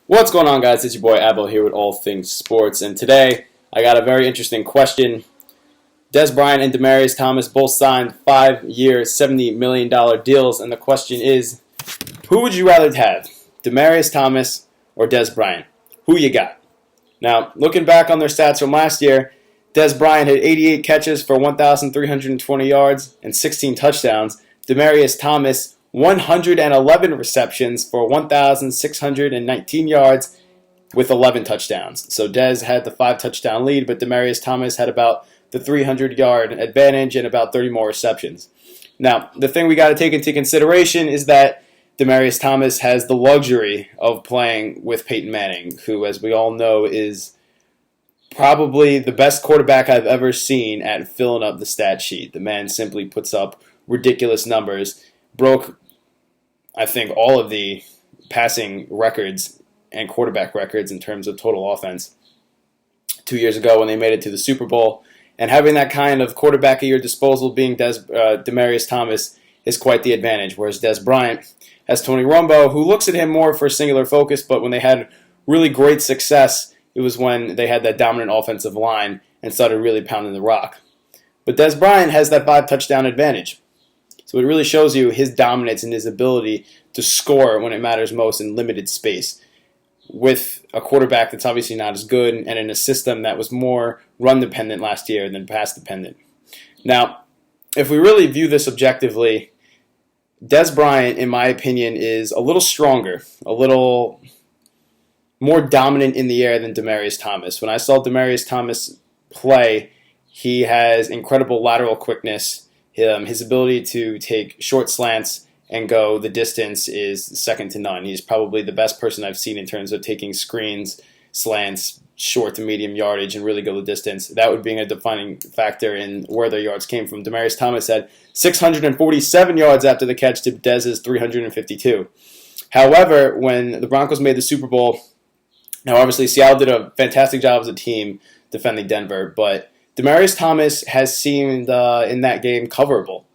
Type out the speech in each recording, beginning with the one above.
What's going on, guys? It's your boy Abel here with All Things Sports, and today I got a very interesting question. Dez Bryant and Demaryius Thomas both signed 5-year, $70 million deals, and the question is, who would you rather have, Demaryius Thomas or Dez Bryant? Who you got? Now, looking back on their stats from last year, Dez Bryant had 88 catches for 1,320 yards and 16 touchdowns. Demaryius Thomas 111 receptions for 1,619 yards with 11 touchdowns. So Dez had the 5-touchdown lead, but Demaryius Thomas had about the 300-yard advantage and about 30 more receptions. Now, the thing we got to take into consideration is that Demaryius Thomas has the luxury of playing with Peyton Manning, who, as we all know, is probably the best quarterback I've ever seen at filling up the stat sheet. The man simply puts up ridiculous numbers, broke, I think, all of the passing records and quarterback records in terms of total offense 2 years ago when they made it to the Super Bowl. And having that kind of quarterback at your disposal being Demaryius Thomas is quite the advantage, whereas Dez Bryant has Tony Romo, who looks at him more for a singular focus, but when they had really great success, it was when they had that dominant offensive line and started really pounding the rock. But Dez Bryant has that 5-touchdown advantage. So it really shows you his dominance and his ability to score when it matters most in limited space, with a quarterback that's obviously not as good and in a system that was more run-dependent last year than pass-dependent. Now, if we really view this objectively, Dez Bryant, in my opinion, is a little stronger, a little more dominant in the air than Demaryius Thomas. When I saw Demaryius Thomas play, he has incredible lateral quickness. His ability to take short slants and go the distance is second to none. He's probably the best person I've seen in terms of taking screens, slants, short to medium yardage, and really go the distance. That would be a defining factor in where their yards came from. Demaryius Thomas had 647 yards after the catch to Dez's 352. However, when the Broncos made the Super Bowl, now obviously Seattle did a fantastic job as a team defending Denver, but Demaryius Thomas has seemed in that game coverable.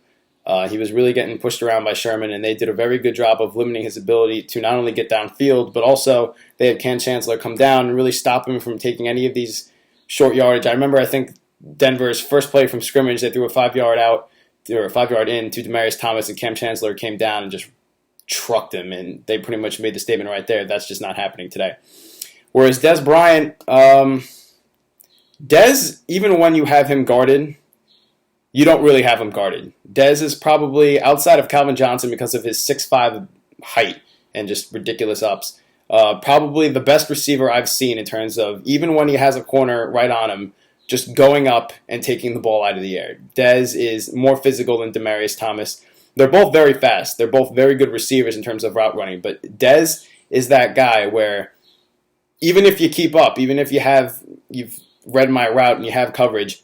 He was really getting pushed around by Sherman, and they did a very good job of limiting his ability to not only get downfield, but also they had Ken Chancellor come down and really stop him from taking any of these short yardage. I think Denver's first play from scrimmage, they threw a 5-yard out, or a 5-yard in to Demaryius Thomas, and Cam Chancellor came down and just trucked him, and they pretty much made the statement right there. That's just not happening today. Whereas Dez Bryant, Dez, even when you have him guarded, you don't really have him guarded. Dez is probably, outside of Calvin Johnson because of his 6'5" height and just ridiculous ups, probably the best receiver I've seen in terms of, even when he has a corner right on him, just going up and taking the ball out of the air. Dez is more physical than Demaryius Thomas. They're both very fast. They're both very good receivers in terms of route running, but Dez is that guy where even if you keep up, even if you've read my route and you have coverage,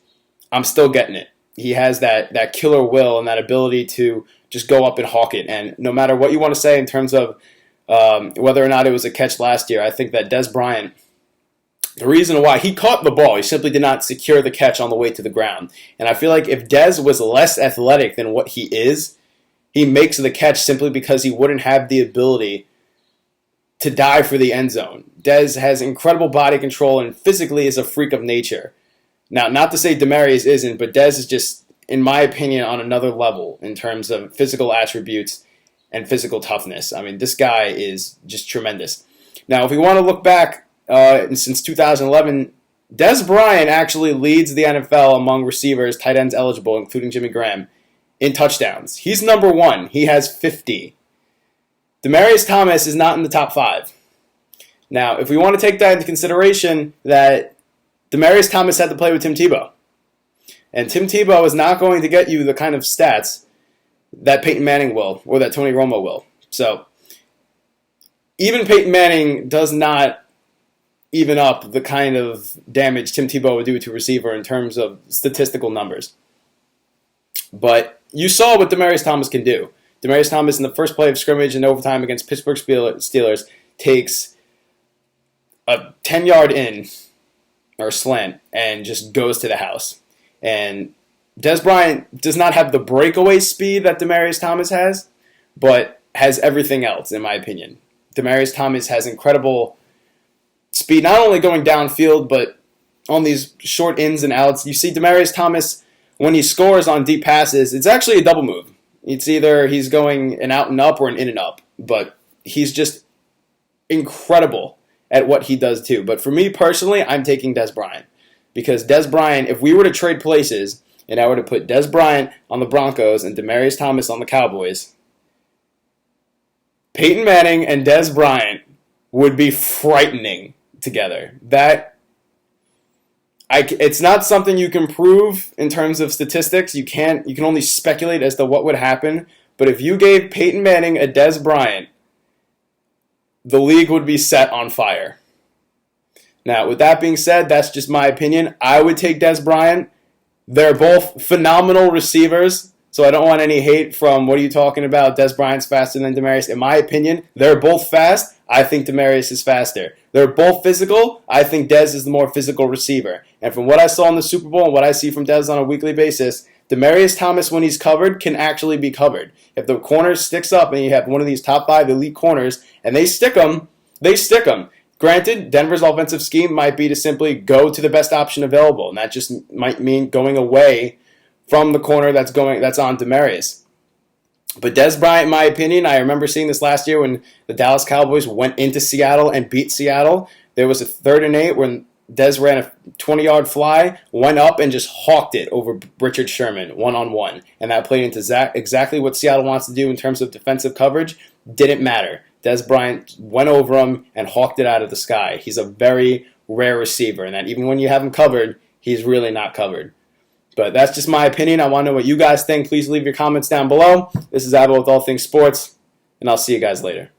I'm still getting it. He has that killer will and that ability to just go up and hawk it. And no matter what you want to say in terms of whether or not it was a catch last year, I think that Dez Bryant, the reason why he caught the ball, he simply did not secure the catch on the way to the ground. And I feel like if Dez was less athletic than what he is, he makes the catch simply because he wouldn't have the ability to dive for the end zone. Dez has incredible body control and physically is a freak of nature. Now, not to say Demaryius isn't, but Dez is just, in my opinion, on another level in terms of physical attributes and physical toughness. I mean, this guy is just tremendous. Now, if we want to look back, since 2011, Dez Bryant actually leads the NFL among receivers, tight ends eligible, including Jimmy Graham, in touchdowns. He's number 1. He has 50. Demaryius Thomas is not in the top 5. Now, if we want to take that into consideration, that Demaryius Thomas had to play with Tim Tebow. And Tim Tebow is not going to get you the kind of stats that Peyton Manning will, or that Tony Romo will. So, even Peyton Manning does not even up the kind of damage Tim Tebow would do to a receiver in terms of statistical numbers. But you saw what Demaryius Thomas can do. Demaryius Thomas, in the first play of scrimmage in overtime against Pittsburgh Steelers, takes a 10-yard in, or slant, and just goes to the house. And Dez Bryant does not have the breakaway speed that Demaryius Thomas has, but has everything else, in my opinion. Demaryius Thomas has incredible speed, not only going downfield, but on these short ins and outs. You see Demaryius Thomas, when he scores on deep passes, it's actually a double move. It's either he's going an out and up or an in and up, but he's just incredible at what he does too. But for me personally, I'm taking Dez Bryant, because Dez Bryant, if we were to trade places and I were to put Dez Bryant on the Broncos and Demaryius Thomas on the Cowboys, Peyton Manning and Dez Bryant would be frightening together. It's not something you can prove in terms of statistics. You can only speculate as to what would happen. But if you gave Peyton Manning a Dez Bryant, the league would be set on fire. Now, with that being said, that's just my opinion. I would take Dez Bryant. They're both phenomenal receivers, so I don't want any hate from, what are you talking about? Dez Bryant's faster than Demaryius. In my opinion, they're both fast. I think Demaryius is faster. They're both physical. I think Dez is the more physical receiver. And from what I saw in the Super Bowl and what I see from Dez on a weekly basis, Demaryius Thomas, when he's covered, can actually be covered. If the corner sticks up and you have one of these top 5 elite corners and they stick them, they stick them. Granted, Denver's offensive scheme might be to simply go to the best option available, and that just might mean going away from the corner that's on Demaryius. But Dez Bryant, in my opinion, I remember seeing this last year when the Dallas Cowboys went into Seattle and beat Seattle. There was a 3rd and 8 when Dez ran a 20-yard fly, went up and just hawked it over Richard Sherman one-on-one. And that played into exactly what Seattle wants to do in terms of defensive coverage. Didn't matter. Dez Bryant went over him and hawked it out of the sky. He's a very rare receiver, and that even when you have him covered, he's really not covered. But that's just my opinion. I want to know what you guys think. Please leave your comments down below. This is Abel with All Things Sports, and I'll see you guys later.